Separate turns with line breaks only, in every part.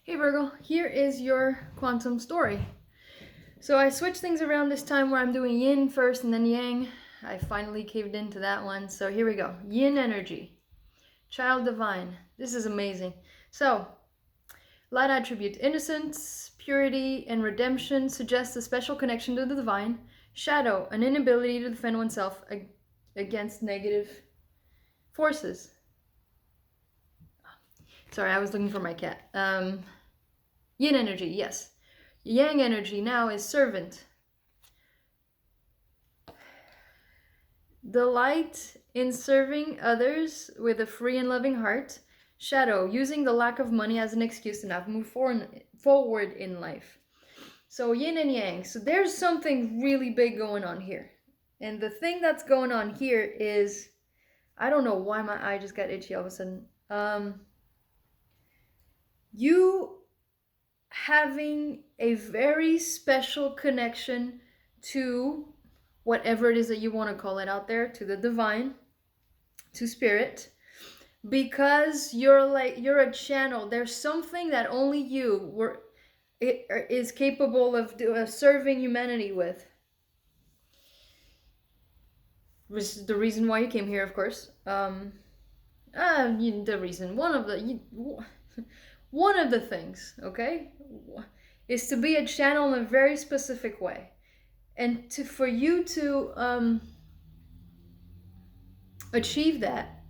Hey Virgo, here is your quantum story. So I switched things around this time where I'm doing yin first and then yang. I finally caved into that one. So here we go. Yin energy. Child divine. This is amazing. So, light attribute innocence, purity, and redemption suggests a special connection to the divine. Shadow, an inability to defend oneself against negative forces. Sorry, I was looking for my cat. Yin energy, yes. Yang energy now is servant. Delight in serving others with a free and loving heart. Shadow, using the lack of money as an excuse to not move forward in life. So yin and yang. So there's something really big going on here. And the thing that's going on here is, I don't know why my eye just got itchy all of a sudden. You having a very special connection to whatever it is that you want to call it out there, to the divine, to spirit, because you're a channel. There's something that only you is capable of serving humanity with. Which is the reason why you came here, of course. The reason, one of the things, okay, is to be a channel in a very specific way, and for you to achieve that,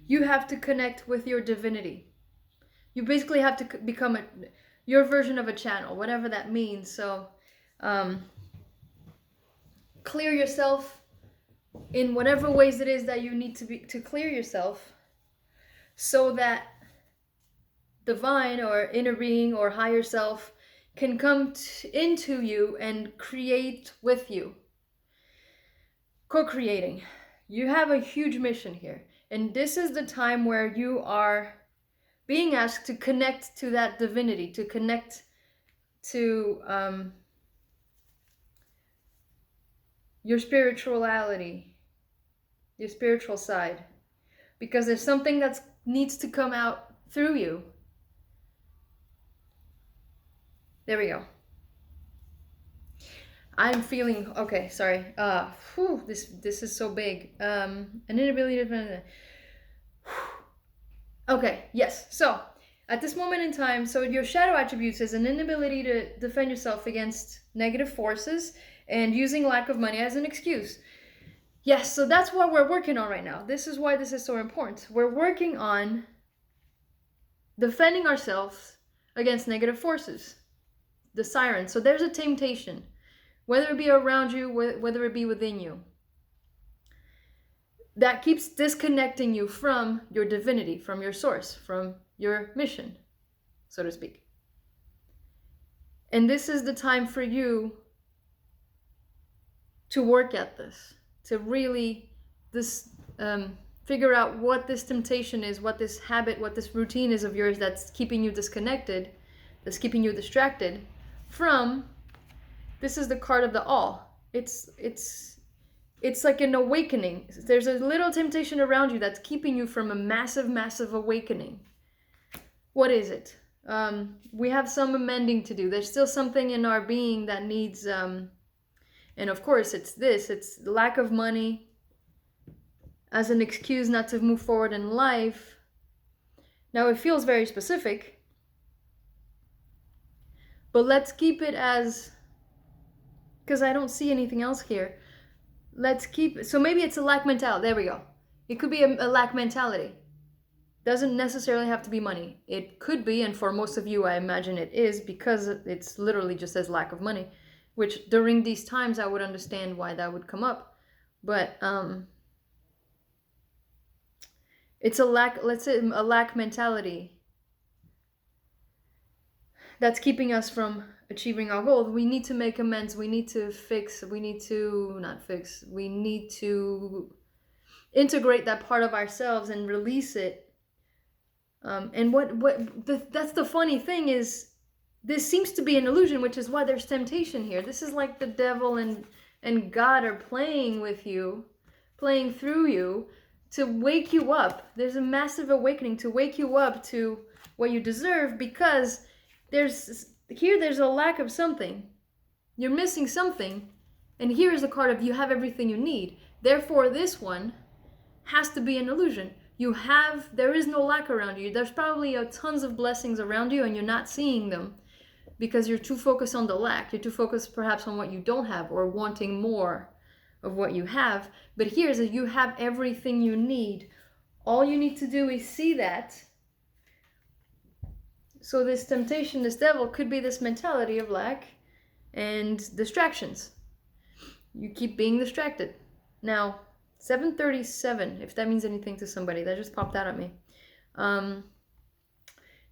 you have to connect with your divinity. You basically have to become your version of a channel, whatever that means. So clear yourself in whatever ways it is that you need to clear yourself, so that divine or inner being or higher self can come into you and create with you. Co-creating. You have a huge mission here, and this is the time where you are being asked to connect to that divinity, to connect to your spirituality, your spiritual side, because there's something that needs to come out through you. There we go. I'm feeling okay. Sorry. This is so big. An inability to. Okay. Yes. So at this moment in time, so your shadow attributes is an inability to defend yourself against negative forces and using lack of money as an excuse. Yes, so that's what we're working on right now. This is why this is so important. We're working on defending ourselves against negative forces, the siren. So there's a temptation, whether it be around you, whether it be within you, that keeps disconnecting you from your divinity, from your source, from your mission, so to speak. And this is the time for you to work at this, to really figure out what this temptation is, what this habit, what this routine is of yours that's keeping you disconnected, that's keeping you distracted from. This is the card of the all. It's like an awakening. There's a little temptation around you that's keeping you from a massive awakening. What is it? We have some amending to do. There's still something in our being that needs and of course, it's the lack of money as an excuse not to move forward in life. Now, it feels very specific, but let's keep it as, because I don't see anything else here. Let's keep, so maybe it's a lack mentality. There we go. It could be a lack mentality. Doesn't necessarily have to be money. It could be, and for most of you, I imagine it is, because it's literally just says lack of money. Which during these times I would understand why that would come up, but it's a lack, let's say a lack mentality that's keeping us from achieving our goals. We need to make amends. We need to integrate that part of ourselves and release it. And that's the funny thing is, this seems to be an illusion, which is why there's temptation here. This is like the devil and God are playing with you, playing through you to wake you up. There's a massive awakening to wake you up to what you deserve, because there's a lack of something. You're missing something. And here is a card of you have everything you need. Therefore, this one has to be an illusion. There is no lack around you. There's probably tons of blessings around you and you're not seeing them because you're too focused on the lack. You're too focused perhaps on what you don't have or wanting more of what you have. But here's that you have everything you need. All you need to do is see that. So this temptation, this devil, could be this mentality of lack and distractions. You keep being distracted. Now, 737, if that means anything to somebody, that just popped out at me.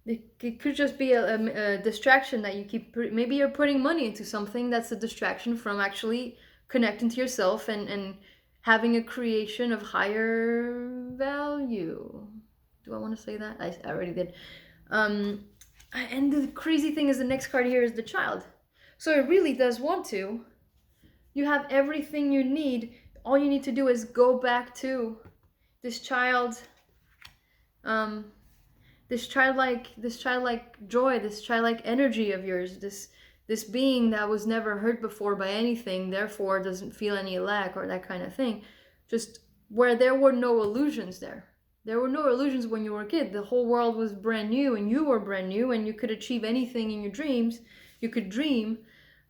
It could just be a distraction that you keep, maybe you're putting money into something that's a distraction from actually connecting to yourself and having a creation of higher value. Do I want to say that? I already did. And the crazy thing is the next card here is the child. So it really does want to. You have everything you need. All you need to do is go back to this child, this childlike joy, this childlike energy of yours, this being that was never hurt before by anything, therefore doesn't feel any lack or that kind of thing. Just where there were no illusions there. There were no illusions when you were a kid. The whole world was brand new and you were brand new and you could achieve anything in your dreams. You could dream.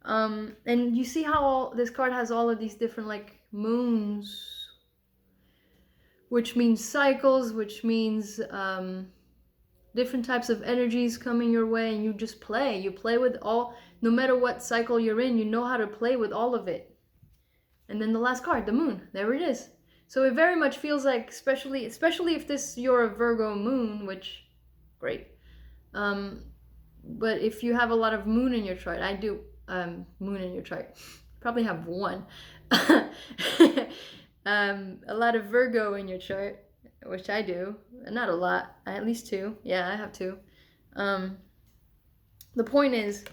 And you see how this card has all of these different like moons, which means cycles, which means different types of energies coming your way, and you just play. You play with all, no matter what cycle you're in, you know how to play with all of it. And then the last card, the moon, there it is. So it very much feels like, especially if you're a Virgo moon, which, great. But if you have a lot of moon in your chart, I do moon in your chart, probably have one. A lot of Virgo in your chart, which I do. Not a lot, at least two. Yeah, I have two. The point is,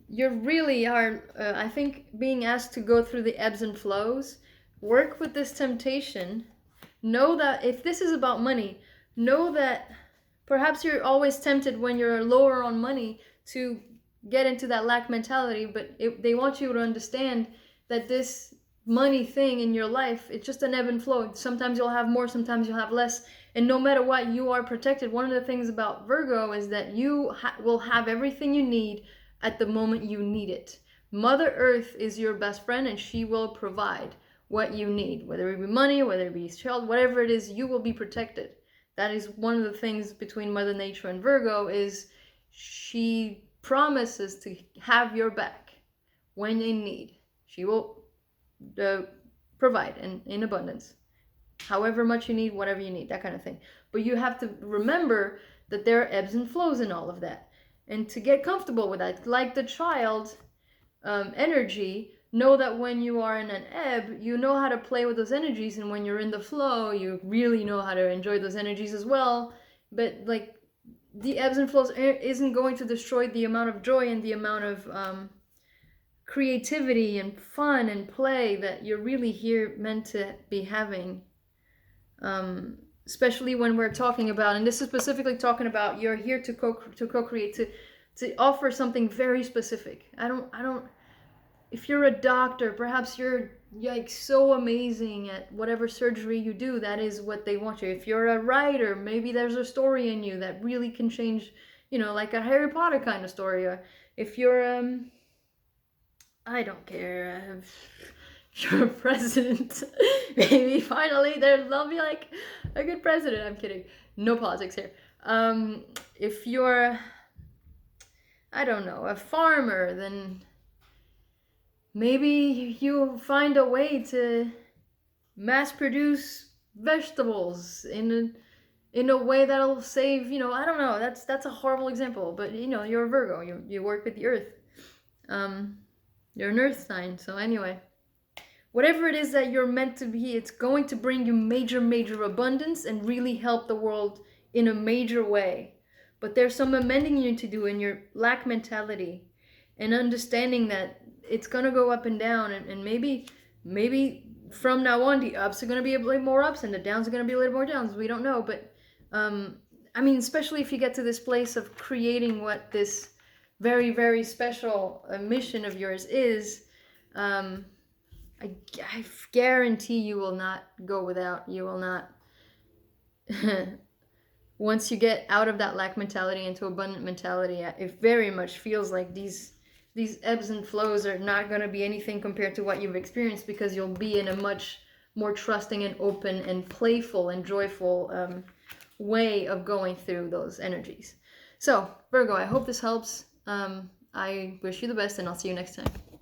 you really are, I think, being asked to go through the ebbs and flows. Work with this temptation. Know that if this is about money, know that perhaps you're always tempted when you're lower on money to get into that lack mentality, but they want you to understand that this money thing in your life, it's just an ebb and flow. Sometimes you'll have more, sometimes you'll have less, and no matter what, you are protected. One of the things about Virgo is that you will have everything you need at the moment you need it. Mother Earth is your best friend and she will provide what you need, whether it be money, whether it be child, whatever it is, you will be protected. That is one of the things between Mother Nature and Virgo, is she promises to have your back when in need. She will provide in abundance, however much you need, whatever you need, that kind of thing. But you have to remember that there are ebbs and flows in all of that, and to get comfortable with that, like the child energy. Know that when you are in an ebb, you know how to play with those energies, and when you're in the flow, you really know how to enjoy those energies as well. But like, the ebbs and flows isn't going to destroy the amount of joy and the amount of creativity and fun and play that you're really here meant to be having. Especially when we're talking about, and this is specifically talking about, you're here to co-create, to offer something very specific. I don't. If you're a doctor, perhaps you're like so amazing at whatever surgery you do, that is what they want you. If you're a writer, maybe there's a story in you that really can change, like a Harry Potter kind of story. Or if you're, I don't care, if you're a president, maybe finally they'll be like a good president. I'm kidding. No politics here. If you're, I don't know, a farmer, then maybe you find a way to mass produce vegetables in a way that'll save, I don't know, that's a horrible example, but you're a Virgo, you work with the earth. You're an earth sign, so anyway. Whatever it is that you're meant to be, it's going to bring you major abundance and really help the world in a major way. But there's some amending you need to do in your lack mentality, and understanding that it's gonna go up and down, and maybe from now on, the ups are going to be a little more ups and the downs are going to be a little more downs. We don't know, but I mean, especially if you get to this place of creating what this very, very special mission of yours is, I guarantee you will not go without. You will not. Once you get out of that lack mentality into abundant mentality, it very much feels like these ebbs and flows are not going to be anything compared to what you've experienced, because you'll be in a much more trusting and open and playful and joyful way of going through those energies. So, Virgo, I hope this helps. I wish you the best, and I'll see you next time.